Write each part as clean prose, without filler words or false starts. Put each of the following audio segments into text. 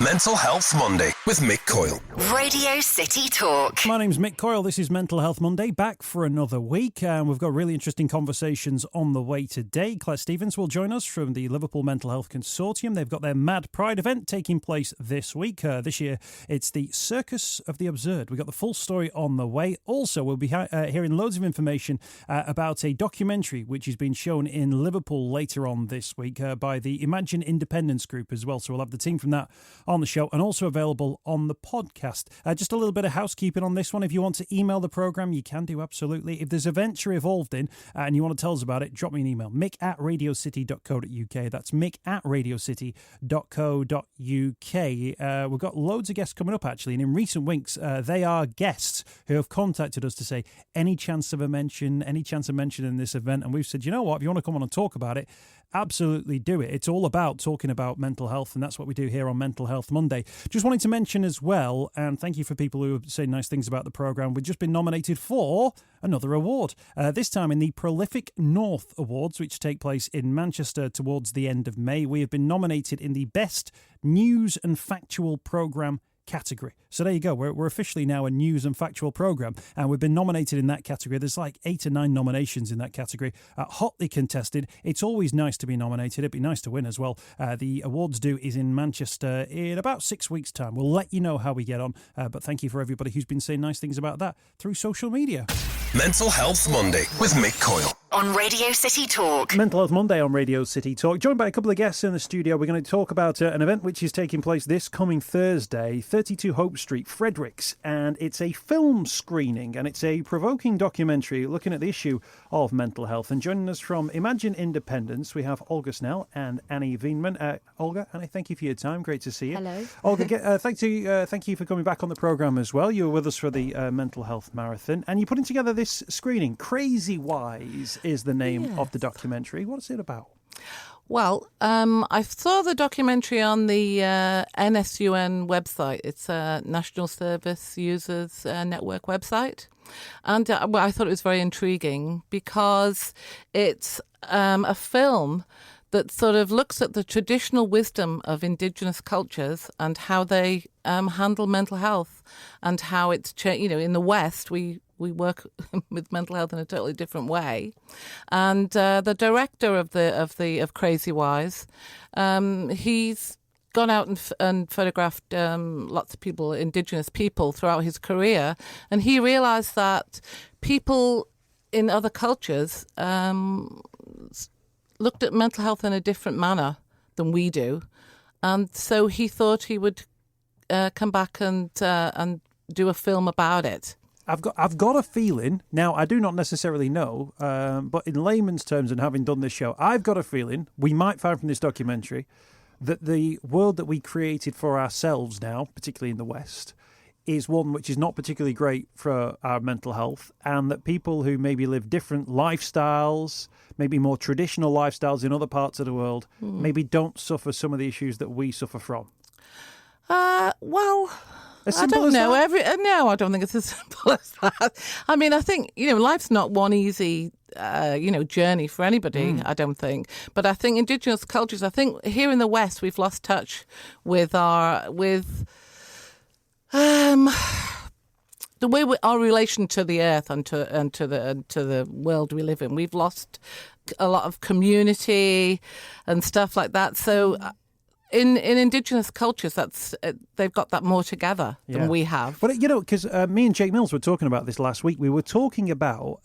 Mental Health Monday with Mick Coyle. Radio City Talk. My name's Mick Coyle. This is Mental Health Monday, back for another week. And we've got really interesting conversations on the way today. Claire Stevens will join us from the Liverpool Mental Health Consortium. They've got their Mad Pride event taking place this week. This year, it's the Circus of the Absurd. We've got the full story on the way. Also, we'll be hearing loads of information about a documentary which is being shown in Liverpool later on this week by the Imagine Independence group as well. So we'll have the team from that on the show and also available on the podcast. Just a little bit of housekeeping on this one. If you want to email the programme, you can do, absolutely. If there's a venture involved in and you want to tell us about it, drop me an email, mick@radiocity.co.uk. That's mick@radiocity.co.uk. We've got loads of guests coming up, actually, and in recent weeks, they are guests who have contacted us to say, any chance of mentioning this event? And we've said, you know what, if you want to come on and talk about it, absolutely do it. It's all about talking about mental health, and that's what we do here on Mental Health Monday. Just wanted to mention as well, and thank you for people who have said nice things about the programme, we've just been nominated for another award, this time in the Prolific North Awards, which take place in Manchester towards the end of May. We have been nominated in the Best News and Factual Programme category. So there you go. We're officially now a news and factual programme, and we've been nominated in that category. There's like 8 or 9 nominations in that category, hotly contested. It's always nice to be nominated. It'd be nice to win as well. The awards due is in Manchester in about 6 weeks' time. We'll let you know how we get on, but thank you for everybody who's been saying nice things about that through social media. Mental Health Monday with Mick Coyle. On Radio City Talk. Mental Health Monday on Radio City Talk. Joined by a couple of guests in the studio. We're going to talk about an event which is taking place this coming Thursday, 32 Hope Street, Fredericks. And it's a film screening, and it's a provoking documentary looking at the issue of mental health. And joining us from Imagine Independence, we have Olga Snell and Annie Veenman. Olga, Annie, thank you for your time. Great to see you. Hello. Olga, thank you for coming back on the programme as well. You were with us for the Mental Health Marathon, and you're putting together this screening. Crazywise is the name of the documentary. What's it about? Well, I saw the documentary on the NSUN website. It's a National Service Users Network website. And I thought it was very intriguing because it's a film that sort of looks at the traditional wisdom of Indigenous cultures and how they handle mental health and how it's changed. You know, in the West, we work with mental health in a totally different way. And the director of Crazywise, he's gone out and photographed lots of people, Indigenous people, throughout his career, and he realised that people in other cultures looked at mental health in a different manner than we do, and so he thought he would come back and do a film about it. I've got a feeling, now I do not necessarily know, but in layman's terms and having done this show, I've got a feeling we might find from this documentary that the world that we created for ourselves now, particularly in the West, is one which is not particularly great for our mental health, and that people who maybe live different lifestyles, maybe more traditional lifestyles in other parts of the world, maybe don't suffer some of the issues that we suffer from. Well, I don't know. No, I don't think it's as simple as that. I mean, I think, life's not one easy, journey for anybody, I don't think. But I think Indigenous cultures, I think here in the West, we've lost touch with our relation to the earth and to the world we live in. We've lost a lot of community and stuff like that. So in Indigenous cultures, they've got that more together than we have. But because me and Jake Mills were talking about this last week. We were talking about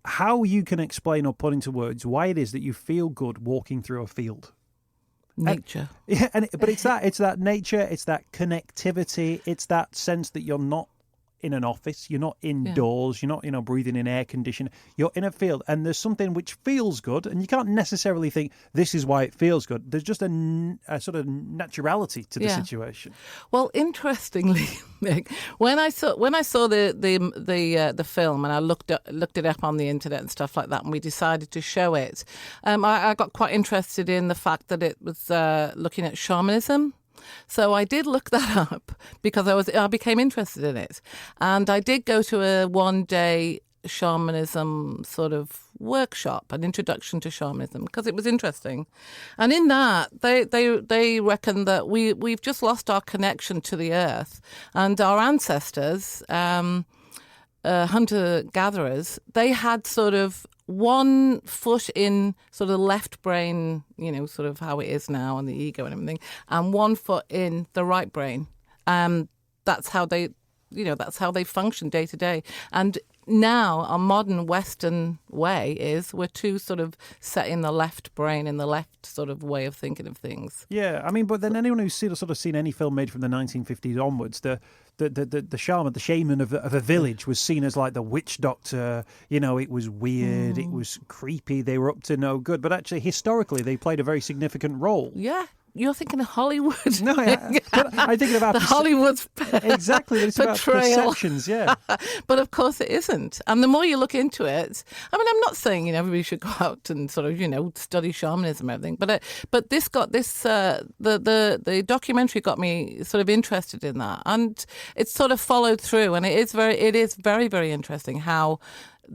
how you can explain or put into words why it is that you feel good walking through a field. Nature. But it's that nature, it's that connectivity, it's that sense that you're not in an office, you're not indoors, you're not, breathing in air conditioning, you're in a field, and there's something which feels good, and you can't necessarily think this is why it feels good. There's just a sort of naturality to the situation. Well, interestingly, Mick, when I saw the film and I looked it up on the internet and stuff like that, and we decided to show it, I got quite interested in the fact that it was looking at shamanism. So I did look that up because I became interested in it, and I did go to a one-day shamanism sort of workshop, an introduction to shamanism, because it was interesting. And in that, they reckon that we've just lost our connection to the earth, and our ancestors, hunter-gatherers, they had sort of one foot in sort of the left brain, sort of how it is now, and the ego and everything, and one foot in the right brain. That's how they function day to day. And now our modern Western way is we're too sort of set in the left brain, in the left sort of way of thinking of things. Yeah, I mean, but then anyone who's sort of seen any film made from the 1950s onwards, the shaman of a village was seen as like the witch doctor. It was weird, it was creepy, they were up to no good. But actually, historically, they played a very significant role. Yeah. You're thinking of Hollywood. No, I'm thinking about the Hollywood's exactly. It's about perceptions, yeah. But of course it isn't. And the more you look into it, I mean, I'm not saying everybody should go out and sort of study shamanism and everything. But this got this the documentary got me sort of interested in that, and it's sort of followed through, and it is very very interesting how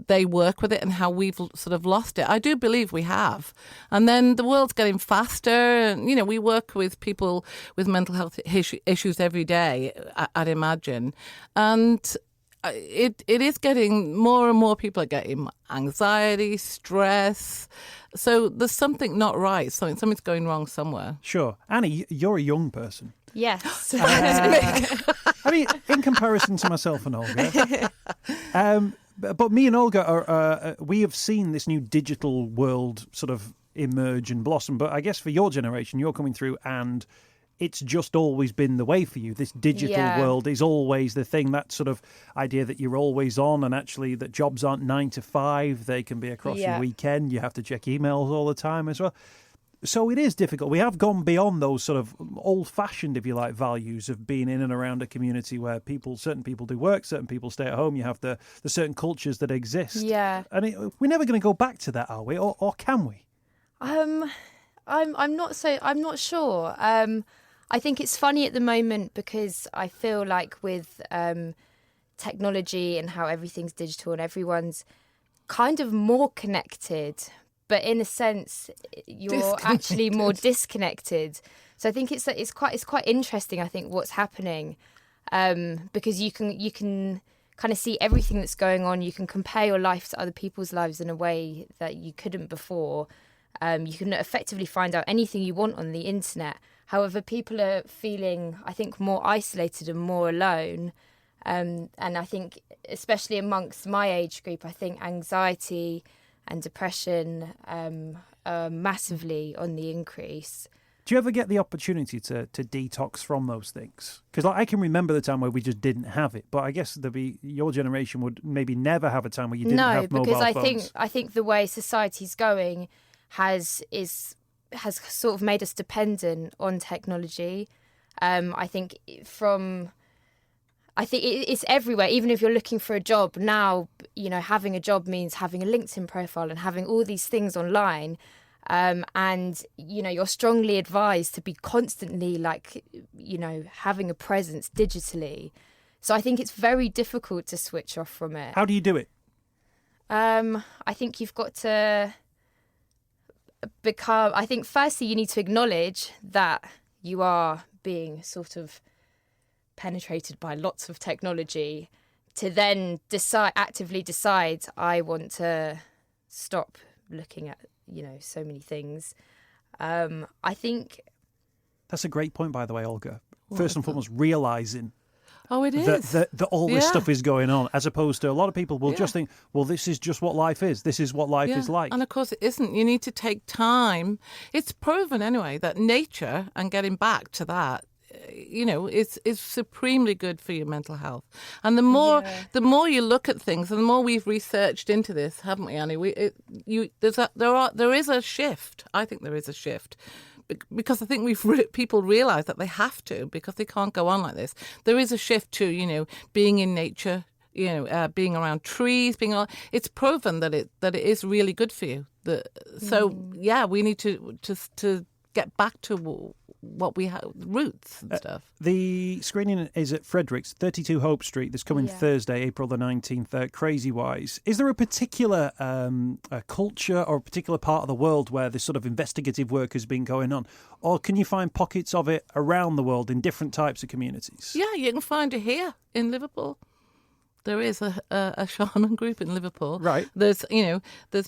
they work with it and how we've sort of lost it. I do believe we have. And then the world's getting faster. And, we work with people with mental health issues every day, I'd imagine. And it is getting more and more people are getting anxiety, stress. So there's something not right. Something's going wrong somewhere. Sure. Annie, you're a young person. Yes. I mean, in comparison to myself and Olga, but me and Olga we have seen this new digital world sort of emerge and blossom. But I guess for your generation, you're coming through and it's just always been the way for you. This digital world is always the thing, that sort of idea that you're always on, and actually that jobs aren't 9 to 5. They can be across your weekend. You have to check emails all the time as well. So it is difficult. We have gone beyond those sort of old-fashioned, if you like, values of being in and around a community where certain people do work, certain people stay at home. You have the certain cultures that exist. Yeah. And we're never going to go back to that, are we? Or can we? I'm not sure. I think it's funny at the moment because I feel like with technology and how everything's digital and everyone's kind of more connected, but in a sense, you're actually more disconnected. So I think it's quite interesting. I think what's happening, because you can kind of see everything that's going on. You can compare your life to other people's lives in a way that you couldn't before. You can effectively find out anything you want on the internet. However, people are feeling, I think, more isolated and more alone. And I think, especially amongst my age group, I think anxiety and depression are massively on the increase. Do you ever get the opportunity to detox from those things? Because I can remember the time where we just didn't have it, but I guess your generation would maybe never have a time where you didn't have mobile phones. No, because I think the way society's going has sort of made us dependent on technology. I think it's everywhere. Even if you're looking for a job now, having a job means having a LinkedIn profile and having all these things online. And, you're strongly advised to be constantly having a presence digitally. So I think it's very difficult to switch off from it. How do you do it? I think you've got to firstly you need to acknowledge that you are being sort of penetrated by lots of technology, to then actively decide I want to stop looking at so many things. I think that's a great point, by the way, Olga. First and foremost, realising it is that all this stuff is going on, as opposed to a lot of people will just think, well, this is just what life is. This is what life is like. And of course it isn't. You need to take time. It's proven anyway that nature, and getting back to that, is supremely good for your mental health. And the more you look at things, and the more we've researched into this, haven't we, Annie? There is a shift. I think there is a shift. Because I think people realise that they have to, because they can't go on like this. There is a shift to, being in nature, being around trees, it's proven that it is really good for you. We need to get back to what we have, roots and stuff. The screening is at Fredericks, 32 Hope Street, this coming Yeah. Thursday, April the 19th, Crazywise. Is there a particular a culture or a particular part of the world where this sort of investigative work has been going on? Or can you find pockets of it around the world in different types of communities? Yeah, you can find it here in Liverpool. There is a shaman group in Liverpool. Right. There's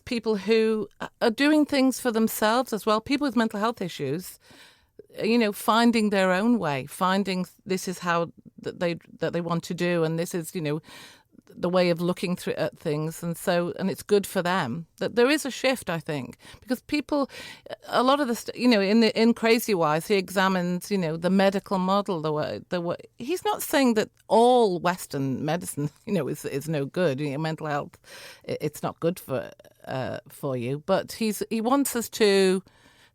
people who are doing things for themselves as well. People with mental health issues, finding their own way, finding this is how that they want to do, and this is the way of looking at things, and it's good for them. That there is a shift, I think, because people, a lot of the in Crazywise, he examines the medical model. The way he's not saying that all Western medicine is no good. Mental health, it's not good for you, but he wants us to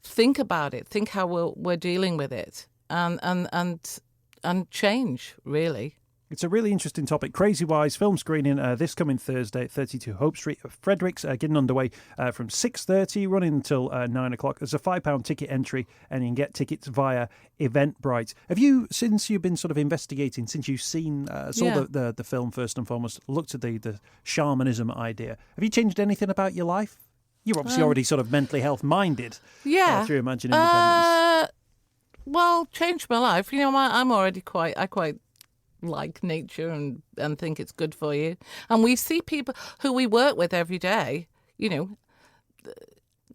think about it, think how we're dealing with it, and change really. It's a really interesting topic. Crazywise film screening this coming Thursday at 32 Hope Street at Fredericks, getting underway from 6:30, running until 9 o'clock. There's a £5 ticket entry, and you can get tickets via Eventbrite. Have you, since you've been sort of investigating, since you've seen, the film first and foremost, looked at the shamanism idea, have you changed anything about your life? You're obviously already sort of mentally health minded through Imagine Independence. Well, changed my life. I'm already I quite like nature and think it's good for you. And we see people who we work with every day,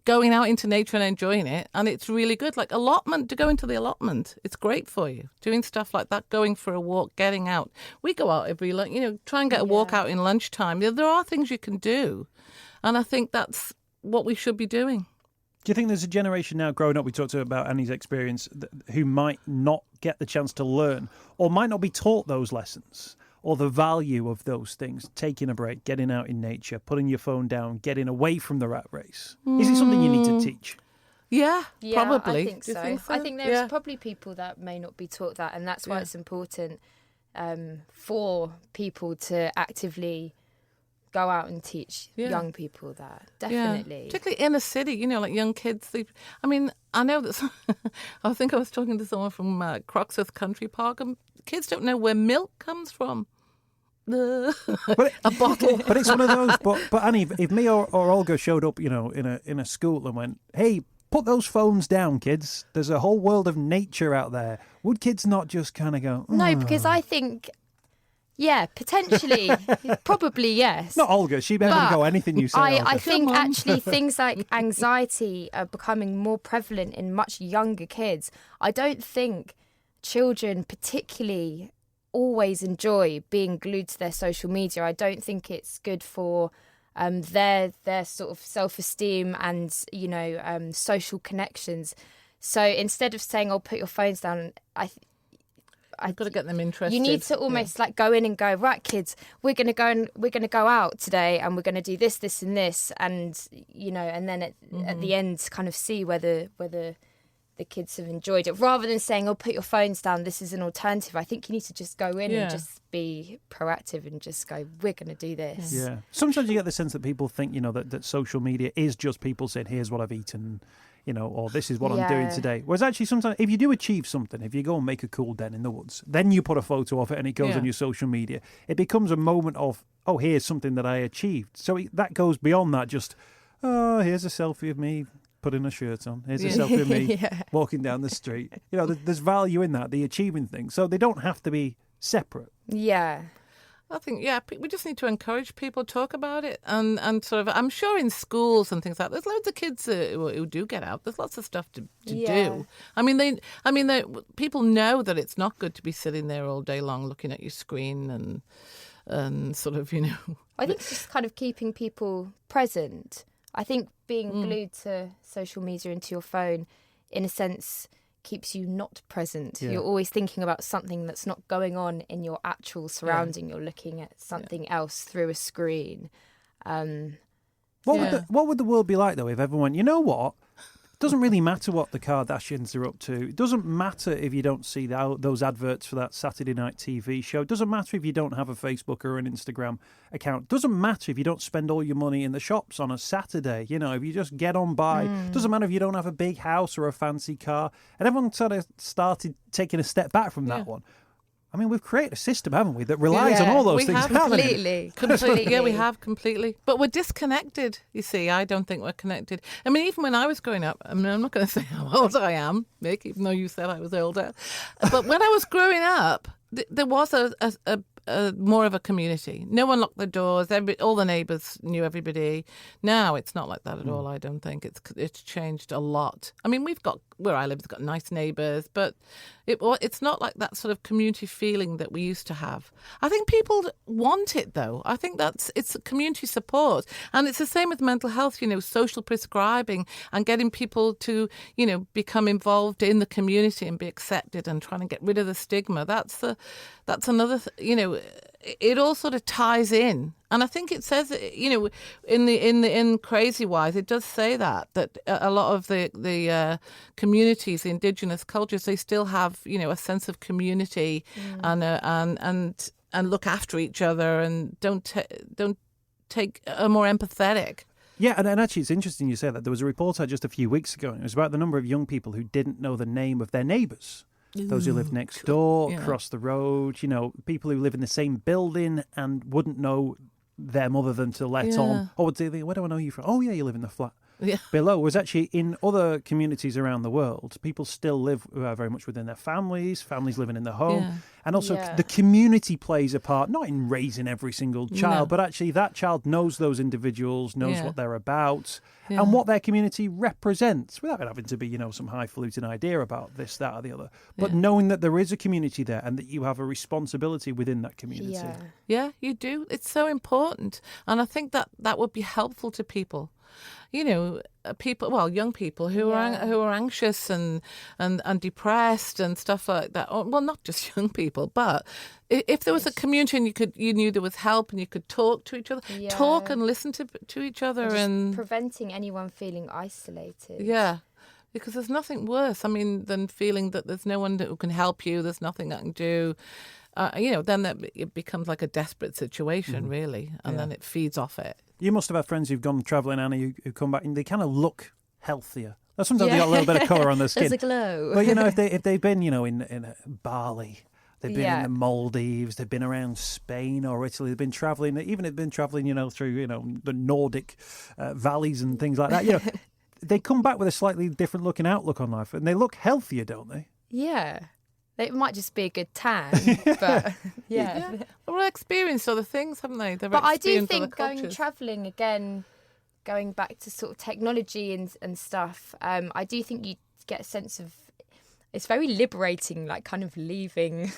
going out into nature and enjoying it, and it's really good. Like to go into the allotment, it's great for you. Doing stuff like that, going for a walk, getting out. We go out every try and get a walk out in lunchtime. There are things you can do, and I think that's what we should be doing. Do you think there's a generation now growing up, we talked about Annie's experience, who might not get the chance to learn or might not be taught those lessons or the value of those things, taking a break, getting out in nature, putting your phone down, getting away from the rat race? Is it something you need to teach? Yeah, probably. I think Do you so. think so? I think there's probably people that may not be taught that, and that's why it's important for people to actively go out and teach young people that. Definitely. Yeah. Particularly in a city, like young kids. I know that I think I was talking to someone from Croxteth Country Park, and kids don't know where milk comes from. A bottle. But it's one of those. But Annie, if me or Olga showed up, in a school and went, "Hey, put those phones down, kids. There's a whole world of nature out there," would kids not just kind of go? No, because I think. Yeah, potentially. Probably, yes. Not Olga. She better go anything you say, Olga. I think actually things like anxiety are becoming more prevalent in much younger kids. I don't think children particularly always enjoy being glued to their social media. I don't think it's good for their sort of self-esteem and, social connections. So instead of saying, put your phones down, I've got to get them interested. You need to almost go in and go, right, kids, we're going to go out today and we're going to do this, this and this. And, and then at the end kind of see whether the kids have enjoyed it. Rather than saying, put your phones down, this is an alternative. I think you need to just go in and just be proactive and just go, we're going to do this. Yeah. Sometimes you get the sense that people think, that social media is just people saying, here's what I've eaten, or this is what I'm doing today. Whereas actually sometimes if you do achieve something, if you go and make a cool den in the woods, then you put a photo of it and it goes on your social media, it becomes a moment of, here's something that I achieved. So that goes beyond that just, here's a selfie of me putting a shirt on. Here's a selfie of me walking down the street. There's value in that, the achieving thing. So they don't have to be separate. Yeah. I think, we just need to encourage people to talk about it and sort of, I'm sure in schools and things like that, there's loads of kids who do get out. There's lots of stuff to do. People know that it's not good to be sitting there all day long looking at your screen and sort of, I think it's just kind of keeping people present. I think being glued to social media and to your phone, in a sense, keeps you not present. You're always thinking about something that's not going on in your actual surrounding. You're looking at something else through a screen. What would the world be like, though, if everyone, you know what? doesn't really matter what the Kardashians are up to. It doesn't matter if you don't see those adverts for that Saturday night TV show. It doesn't matter if you don't have a Facebook or an Instagram account. It doesn't matter if you don't spend all your money in the shops on a Saturday. You know, if you just get on by. It doesn't matter if you don't have a big house or a fancy car. And everyone sort of started taking a step back from that one. I mean, we've created a system, haven't we, that relies on all those things happening. Completely. Yeah, we have completely. But we're disconnected, you see. I don't think we're connected. I mean, even when I was growing up, I mean, I'm not going to say how old I am, Mick, even though you said I was older. But when I was growing up, there was a more of a community. No one locked the doors. All the neighbours knew everybody. Now it's not like that at all. I don't think it's changed a lot. I mean, we've got where I live. It's got nice neighbours, but it's not like that sort of community feeling that we used to have. I think people want it though. I think it's community support, and it's the same with mental health. You know, social prescribing and getting people to become involved in the community and be accepted and trying to get rid of the stigma. That's another. It all sort of ties in, and I think it says, in Crazywise, it does say that a lot of the communities, the indigenous cultures, they still have a sense of community and look after each other and don't are more empathetic. Yeah, and actually it's interesting you say that. There was a report out just a few weeks ago, and it was about the number of young people who didn't know the name of their neighbours. Those who live next door, across the road, people who live in the same building and wouldn't know them other than to let on. Or would say, where do I know you from? Oh, yeah, you live in the flat below. Whereas actually in other communities around the world, people still live very much within their families living in their home. Yeah. And also the community plays a part, not in raising every single child, but actually that child knows those individuals, knows what they're about and what their community represents, without having to be, some highfalutin idea about this, that or the other. But knowing that there is a community there and that you have a responsibility within that community. Yeah, you do. It's so important. And I think that would be helpful to people. Young people who are anxious and depressed and stuff like that. Well, not just young people, but if there was a community and you knew there was help and you could talk to each other, talk and listen to each other, and preventing anyone feeling isolated. Yeah. Because there's nothing worse, than feeling that there's no one who can help you, there's nothing I can do. Then it becomes like a desperate situation, really, and then it feeds off it. You must have had friends who've gone travelling, Anna, who come back and they kind of look healthier. Now, sometimes they got a little bit of colour on their skin. There's a glow. But, if they've been, in Bali, they've been in the Maldives, they've been around Spain or Italy, they've been travelling, even if they've been travelling, through, the Nordic valleys and things like that, they come back with a slightly different looking outlook on life and they look healthier, don't they? Yeah. It might just be a good tan, but Well, they've experienced other things, haven't they? But I do think travelling again, going back to sort of technology and stuff, I do think you get a sense of, it's very liberating, like kind of leaving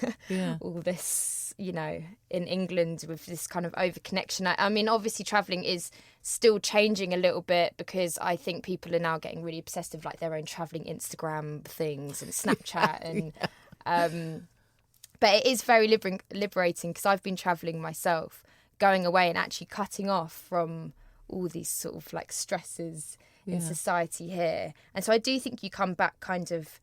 all this, in England with this kind of over-connection. I mean, obviously travelling is still changing a little bit because I think people are now getting really obsessed with like their own travelling Instagram things and Snapchat and... But it is very liberating because I've been travelling myself, going away and actually cutting off from all these sort of like stresses in society here. And so I do think you come back kind of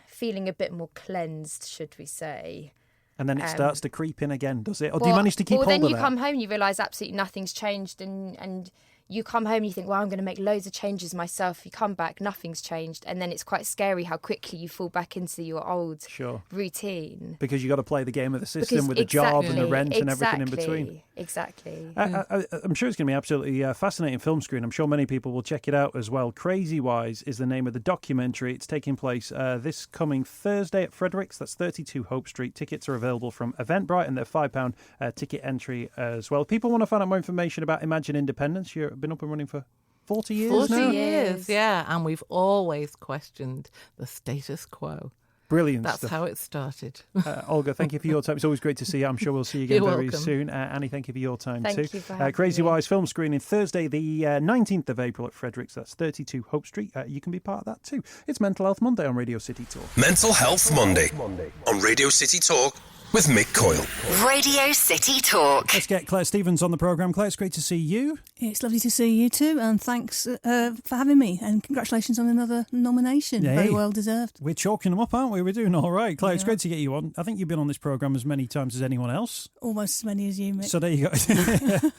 feeling a bit more cleansed, should we say. And then it starts to creep in again, does it? Or do you manage to keep hold of it? Well, then you come home and you realise absolutely nothing's changed and you come home and you think, well, I'm going to make loads of changes myself. You come back, nothing's changed. And then it's quite scary how quickly you fall back into your old routine. Because you've got to play the game of the system with the job and the rent and everything in between. Exactly. I'm sure it's going to be absolutely fascinating film screen. I'm sure many people will check it out as well. Crazywise is the name of the documentary. It's taking place this coming Thursday at Fredericks. That's 32 Hope Street. Tickets are available from Eventbrite and they're £5 ticket entry as well. If people want to find out more information about Imagine Independence, you've been up and running for 40 years now? 40 years, yeah. And we've always questioned the status quo. Brilliant That's stuff. how it started. Olga, thank you for your time. It's always great to see you. I'm sure we'll see you again very soon. Annie, thank you for your time too. Thank you for having Crazywise film screening Thursday, the 19th of April at Fredericks. That's 32 Hope Street. You can be part of that too. It's Mental Health Monday on Radio City Talk. Mental Health Monday on Radio City Talk. with Mick Coyle. Radio City Talk. Let's get Claire Stevens on the programme. Claire, it's great to see you. It's lovely to see you too, and thanks for having me, and congratulations on another nomination. Yay. Very well deserved. We're chalking them up, aren't we? We're doing all right. Claire, it's great to get you on. I think you've been on this programme as many times as anyone else. Almost as many as you, Mick. So there you go.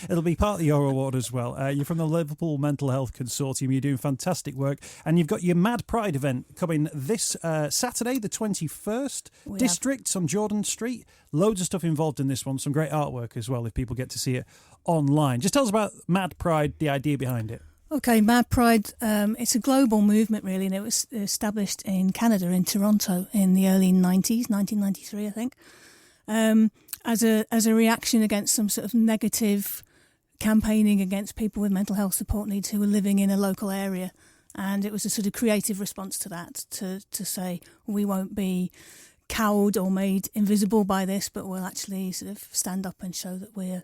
It'll be part of your award as well. You're from the Liverpool Mental Health Consortium. You're doing fantastic work. And you've got your Mad Pride event coming this Saturday, the 21st. District on Jordan Street. Loads of stuff involved in this one. Some great artwork as well if people get to see it online. Just tell us about Mad Pride, the idea behind it. Okay, Mad Pride, it's a global movement really, and it was established in Canada, in Toronto, in the early 90s, 1993 I think, as a reaction against some sort of negative campaigning against people with mental health support needs who were living in a local area. And it was a sort of creative response to that, to say we won't be cowed or made invisible by this, but we'll actually sort of stand up and show that we're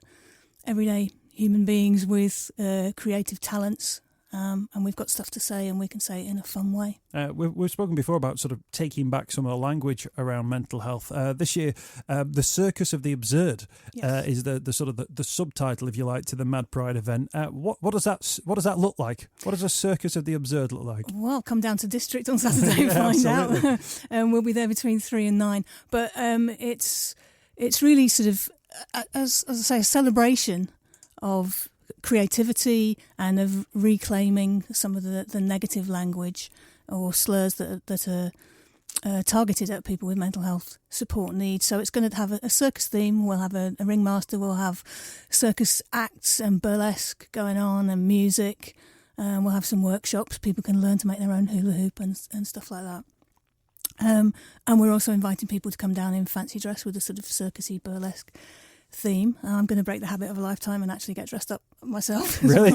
everyday human beings with creative talents, and we've got stuff to say, and we can say it in a fun way. We've spoken before about sort of taking back some of the language around mental health. This year, the Circus of the Absurd is the sort of the subtitle, if you like, to the Mad Pride event. What does that look like? What does a Circus of the Absurd look like? Well, come down to District on Saturday and find out. And we'll be there between 3 and 9. But it's really sort of, as I say, a celebration of creativity and of reclaiming some of the negative language or slurs that are targeted at people with mental health support needs. So it's going to have a circus theme. We'll have a ringmaster. We'll have circus acts and burlesque going on and music. We'll have some workshops. People can learn to make their own hula hoop and stuff like that. And we're also inviting people to come down in fancy dress with a sort of circusy burlesque theme. I'm going to break the habit of a lifetime and actually get dressed up myself. Really?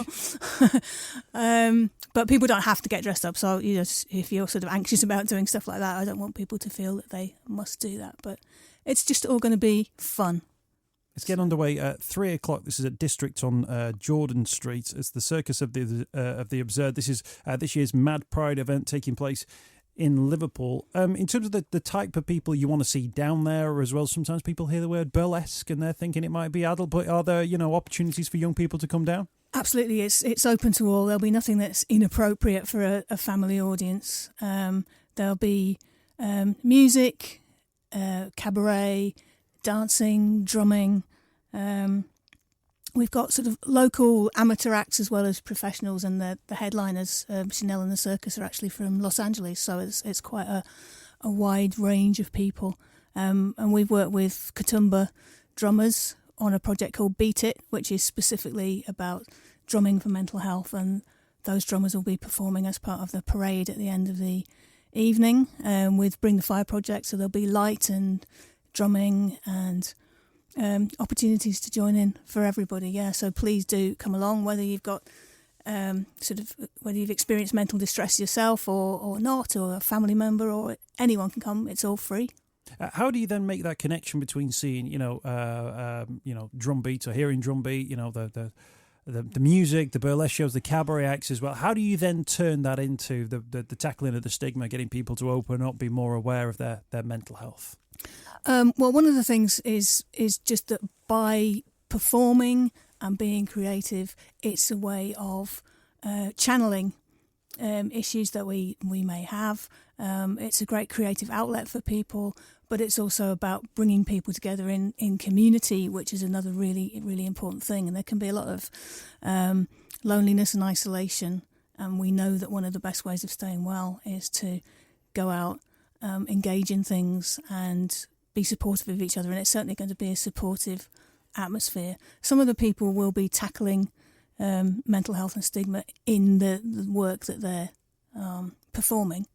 But people don't have to get dressed up. So if you're sort of anxious about doing stuff like that, I don't want people to feel that they must do that. But it's just all going to be fun. Let's get underway at 3 o'clock. This is at District on Jordan Street. It's the Circus of the Absurd. This is this year's Mad Pride event taking place in Liverpool. In terms of the type of people you want to see down there as well, sometimes people hear the word burlesque and they're thinking it might be adult, but are there, opportunities for young people to come down? Absolutely, it's open to all. There'll be nothing that's inappropriate for a family audience. There'll be music, cabaret, dancing, drumming. We've got sort of local amateur acts as well as professionals, and the headliners, Chanel and the Circus, are actually from Los Angeles, so it's quite a wide range of people. And we've worked with Katoomba drummers on a project called Beat It, which is specifically about drumming for mental health, and those drummers will be performing as part of the parade at the end of the evening with Bring the Fire project, so there'll be light and drumming and opportunities to join in for everybody. Yeah, so please do come along, whether you've got whether you've experienced mental distress yourself or not, or a family member, or anyone can come. It's all free. How do you then make that connection between seeing, drum beats or hearing drum beat, the music, the burlesque shows, the cabaret acts as well? How do you then turn that into the tackling of the stigma, getting people to open up, be more aware of their mental health? Well, one of the things is just that by performing and being creative, it's a way of channeling issues that we may have. It's a great creative outlet for people, but it's also about bringing people together in community, which is another really, really important thing. And there can be a lot of loneliness and isolation, and we know that one of the best ways of staying well is to go out, engage in things and be supportive of each other, and it's certainly going to be a supportive atmosphere. Some of the people will be tackling mental health and stigma in the work that they're performing,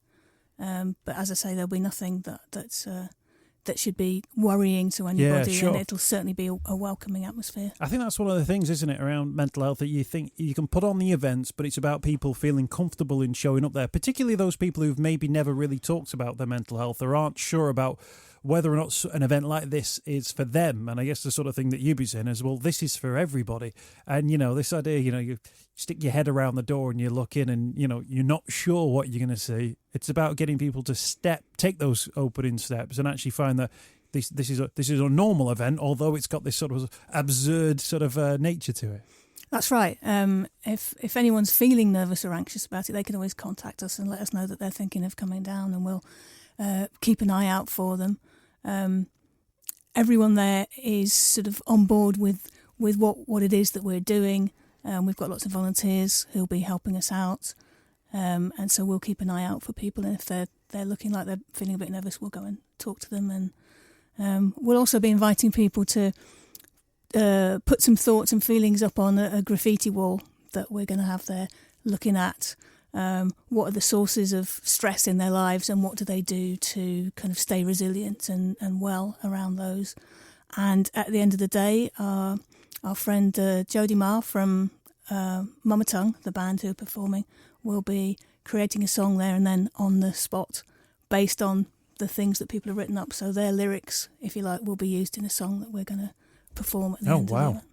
but as I say, there'll be nothing that should be worrying to anybody, and it'll certainly be a welcoming atmosphere. I think that's one of the things, isn't it, around mental health, that you think you can put on the events, but it's about people feeling comfortable in showing up there, particularly those people who've maybe never really talked about their mental health or aren't sure about whether or not an event like this is for them. And I guess the sort of thing that you'd be saying is, well, this is for everybody. And, this idea, you stick your head around the door and you look in and, you're not sure what you're going to see. It's about getting people to take those opening steps and actually find that this is a normal event, although it's got this sort of absurd sort of nature to it. That's right. If anyone's feeling nervous or anxious about it, they can always contact us and let us know that they're thinking of coming down, and we'll keep an eye out for them. Everyone there is sort of on board with what it is that we're doing. We've got lots of volunteers who'll be helping us out, and so we'll keep an eye out for people. And if they're looking like they're feeling a bit nervous, we'll go and talk to them. And we'll also be inviting people to put some thoughts and feelings up on a graffiti wall that we're going to have there, looking at what are the sources of stress in their lives and what do they do to kind of stay resilient and well around those. And at the end of the day, our friend Jodie Marr from Mama Tongue, the band who are performing, will be creating a song there and then on the spot based on the things that people have written up. So their lyrics, if you like, will be used in a song that we're going to perform at the end of the event.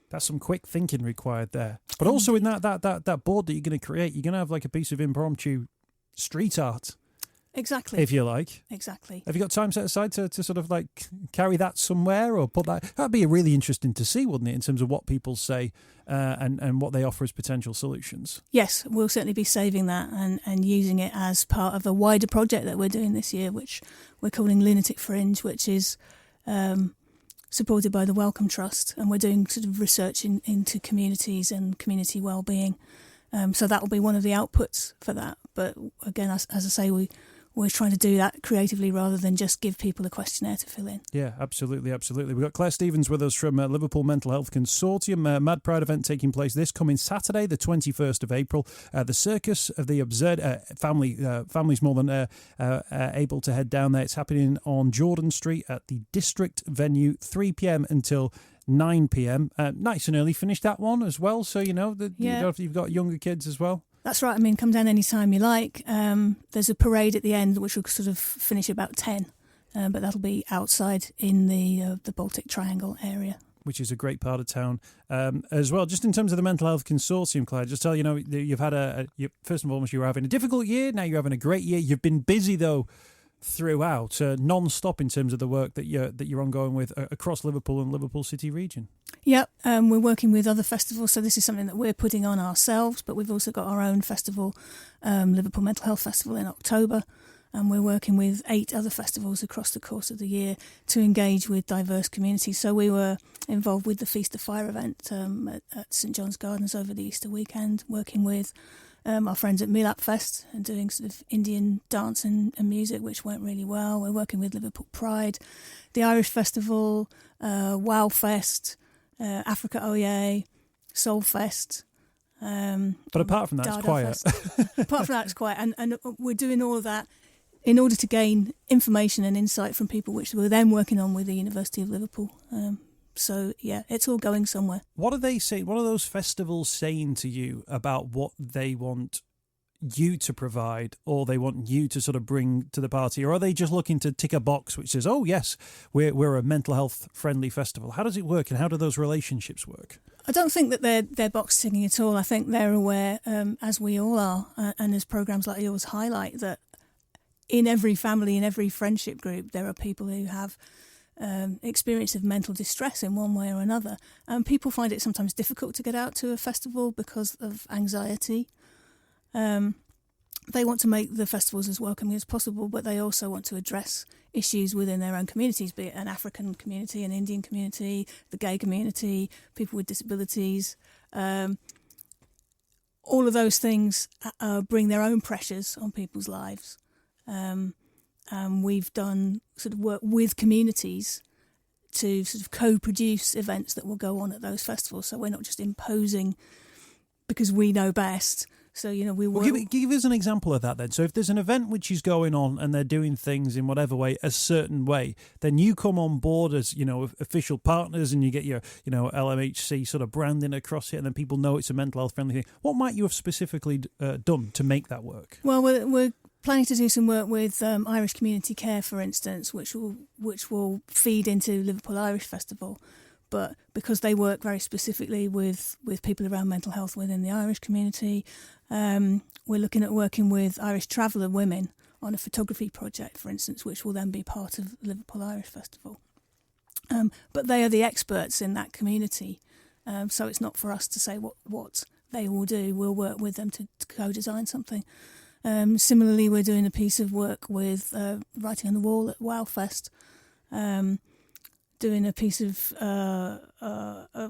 That's some quick thinking required there. But also in that board that you're going to create, you're going to have like a piece of impromptu street art. Exactly. If you like. Exactly. Have you got time set aside to sort of like carry that somewhere or put that? That'd be really interesting to see, wouldn't it, in terms of what people say and what they offer as potential solutions? Yes, we'll certainly be saving that and using it as part of a wider project that we're doing this year, which we're calling Lunatic Fringe, which is supported by the Wellcome Trust, and we're doing sort of research into communities and community well-being. So that will be one of the outputs for that. But again, as I say, we're trying to do that creatively rather than just give people a questionnaire to fill in. Yeah, absolutely. We've got Claire Stevens with us from Liverpool Mental Health Consortium. Mad Pride event taking place this coming Saturday, the 21st of April. The Circus of the Absurd families more than able to head down there. It's happening on Jordan Street at the District venue, 3 p.m. until 9 p.m. Nice and early finish that one as well. So, you've got younger kids as well. That's right. I mean, come down any time you like. There's a parade at the end, which will sort of finish about 10, but that'll be outside in the Baltic Triangle area. Which is a great part of town as well. Just in terms of the Mental Health Consortium, Claire, just tell you've had first and foremost, you were having a difficult year. Now you're having a great year. You've been busy though throughout, non-stop in terms of the work that you're ongoing with across Liverpool and Liverpool City region. Yep, we're working with other festivals, so this is something that we're putting on ourselves, but we've also got our own festival, Liverpool Mental Health Festival in October, and we're working with 8 other festivals across the course of the year to engage with diverse communities. So we were involved with the Feast of Fire event at St John's Gardens over the Easter weekend, working with our friends at Milap Fest and doing sort of Indian dance and music, which went really well. We're working with Liverpool Pride, the Irish Festival, Wow Fest, Africa Oye, Soul Fest. But apart from that, it's quiet. Apart from that, it's quiet. And we're doing all of that in order to gain information and insight from people, which we're then working on with the University of Liverpool. So, yeah, it's all going somewhere. What are they saying? What are those festivals saying to you about what they want you to provide or they want you to sort of bring to the party? Or are they just looking to tick a box which says, oh, yes, we're a mental health friendly festival? How does it work and how do those relationships work? I don't think that they're box ticking at all. I think they're aware, as we all are, and as programmes like yours highlight, that in every family, in every friendship group, there are people who have experience of mental distress in one way or another. People find it sometimes difficult to get out to a festival because of anxiety. They want to make the festivals as welcoming as possible, but they also want to address issues within their own communities, be it an African community, an Indian community, the gay community, people with disabilities. All of those things bring their own pressures on people's lives. We've done sort of work with communities to sort of co-produce events that will go on at those festivals. So we're not just imposing because we know best. So, we will... Well, give us an example of that then. So if there's an event which is going on and they're doing things in whatever way, a certain way, then you come on board as, official partners and you get your, LMHC sort of branding across it and then people know it's a mental health friendly thing. What might you have specifically done to make that work? Well, we're planning to do some work with Irish Community Care, for instance, which will feed into Liverpool Irish Festival. But because they work very specifically with people around mental health within the Irish community, we're looking at working with Irish Traveller women on a photography project, for instance, which will then be part of Liverpool Irish Festival. But they are the experts in that community, so it's not for us to say what they will do. We'll work with them to co-design something. Similarly, we're doing a piece of work with Writing on the Wall at Wowfest, doing a piece of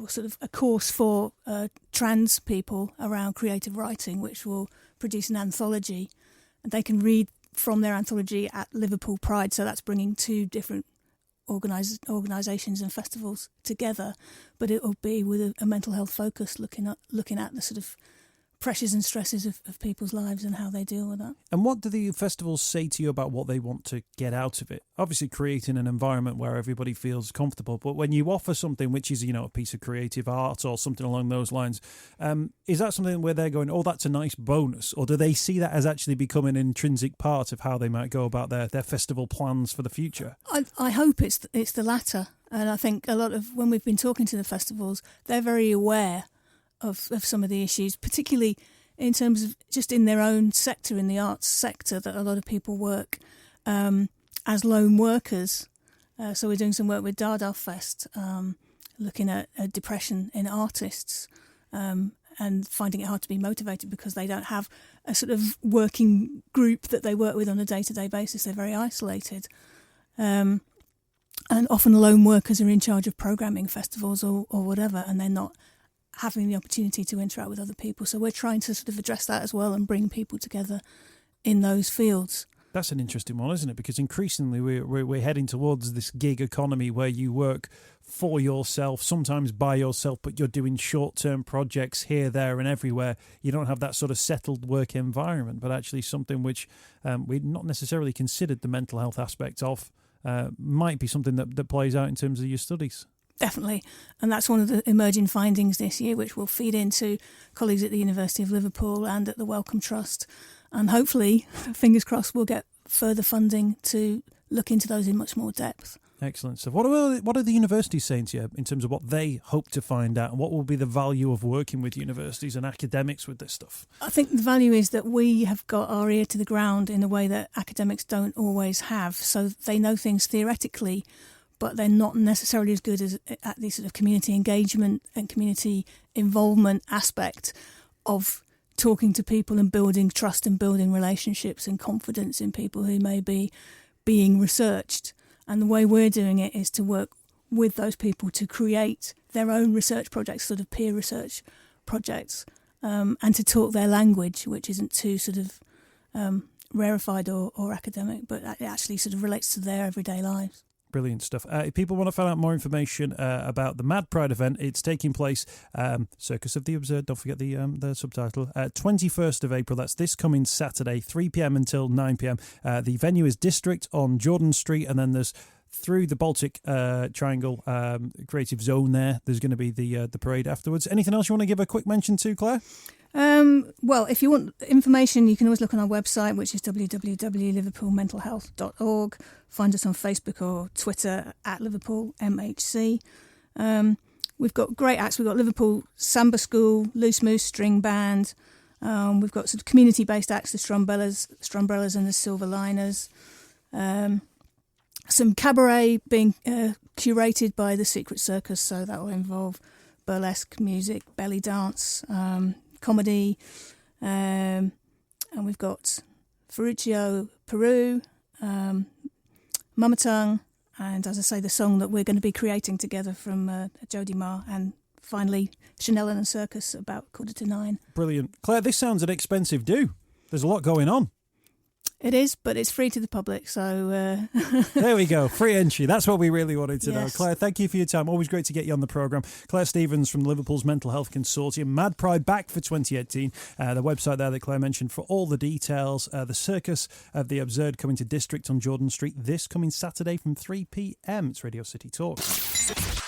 sort of a course for trans people around creative writing, which will produce an anthology. They can read from their anthology at Liverpool Pride, so that's bringing two different organisations and festivals together, but it will be with a mental health focus, looking at the sort of pressures and stresses of people's lives and how they deal with that. And what do the festivals say to you about what they want to get out of it? Obviously creating an environment where everybody feels comfortable, but when you offer something which is, a piece of creative art or something along those lines, is that something where they're going, oh, that's a nice bonus? Or do they see that as actually becoming an intrinsic part of how they might go about their festival plans for the future? I hope it's the latter. And I think a lot of, when we've been talking to the festivals, they're very aware of some of the issues, particularly in terms of just in their own sector, in the arts sector, that a lot of people work as lone workers. So we're doing some work with Dada Fest, looking at depression in artists and finding it hard to be motivated because they don't have a sort of working group that they work with on a day-to-day basis. They're very isolated. And often lone workers are in charge of programming festivals or whatever, and they're not having the opportunity to interact with other people. So we're trying to sort of address that as well and bring people together in those fields. That's an interesting one, isn't it? Because increasingly we're heading towards this gig economy where you work for yourself, sometimes by yourself, but you're doing short-term projects here, there and everywhere. You don't have that sort of settled work environment, but actually something which we'd not necessarily considered the mental health aspect of might be something that plays out in terms of your studies. Definitely. And that's one of the emerging findings this year, which will feed into colleagues at the University of Liverpool and at the Wellcome Trust. And hopefully, fingers crossed, we'll get further funding to look into those in much more depth. Excellent. So what are the universities saying to you in terms of what they hope to find out, and what will be the value of working with universities and academics with this stuff? I think the value is that we have got our ear to the ground in a way that academics don't always have. So they know things theoretically, but they're not necessarily as good as at the sort of community engagement and community involvement aspect of talking to people and building trust and building relationships and confidence in people who may be being researched. And the way we're doing it is to work with those people to create their own research projects, sort of peer research projects, and to talk their language, which isn't too sort of rarefied or academic, but it actually sort of relates to their everyday lives. Brilliant stuff. If people want to find out more information about the Mad Pride event, it's taking place, Circus of the Absurd, don't forget the subtitle, 21st of April. That's this coming Saturday, 3 p.m. until 9 p.m. The venue is District on Jordan Street, and then there's through the Baltic Triangle Creative Zone there. There's going to be the parade afterwards. Anything else you want to give a quick mention to, Claire? Well, if you want information, you can always look on our website, which is www.liverpoolmentalhealth.org. Find us on Facebook or Twitter at Liverpool MHC. We've got great acts. We've got Liverpool Samba School, Loose Moose String Band. We've got sort of community-based acts, the Strumbrellas and the Silver Liners. Some cabaret being curated by the Secret Circus, so that will involve burlesque, music, belly dance, comedy, and we've got Ferruccio Peru, Mama Tongue, and as I say, the song that we're going to be creating together from Jodie Marr, and finally Chanel and Circus about 9:15. Brilliant. Claire, this sounds an expensive do. There's a lot going on. It is, but it's free to the public, so... There we go, free entry. That's what we really wanted to know. Yes. Claire, thank you for your time. Always great to get you on the programme. Claire Stevens from Liverpool's Mental Health Consortium. Mad Pride back for 2018. The website there that Claire mentioned for all the details. The Circus of the Absurd coming to District on Jordan Street this coming Saturday from 3 p.m. It's Radio City Talk.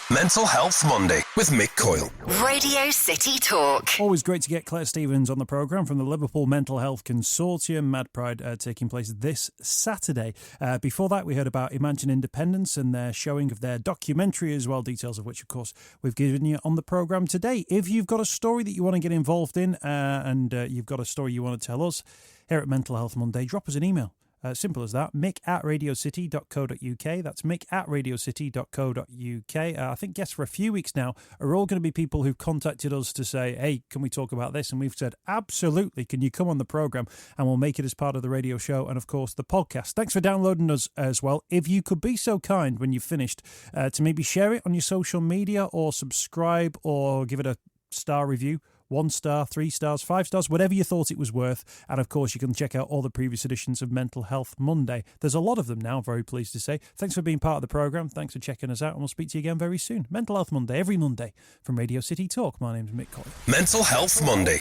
Mental Health Monday with Mick Coyle. Radio City Talk. Always great to get Claire Stevens on the programme from the Liverpool Mental Health Consortium. Mad Pride taking place this Saturday. Before that, we heard about Imagine Independence and their showing of their documentary as well, details of which, of course, we've given you on the programme today. If you've got a story that you want to get involved in and you've got a story you want to tell us here at Mental Health Monday, drop us an email. Simple as that. Mick@radiocity.co.uk. That's Mick@radiocity.co.uk. I think guests for a few weeks now are all going to be people who've contacted us to say, hey, can we talk about this? And we've said, absolutely, can you come on the programme? And we'll make it as part of the radio show and, of course, the podcast. Thanks for downloading us as well. If you could be so kind when you've finished to maybe share it on your social media or subscribe or give it a star review. 1 star, 3 stars, 5 stars, whatever you thought it was worth. And of course, you can check out all the previous editions of Mental Health Monday. There's a lot of them now, very pleased to say. Thanks for being part of the programme. Thanks for checking us out. And we'll speak to you again very soon. Mental Health Monday, every Monday from Radio City Talk. My name's Mick Coyle. Mental Health Monday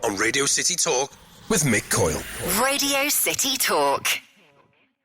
on Radio City Talk with Mick Coyle. Radio City Talk.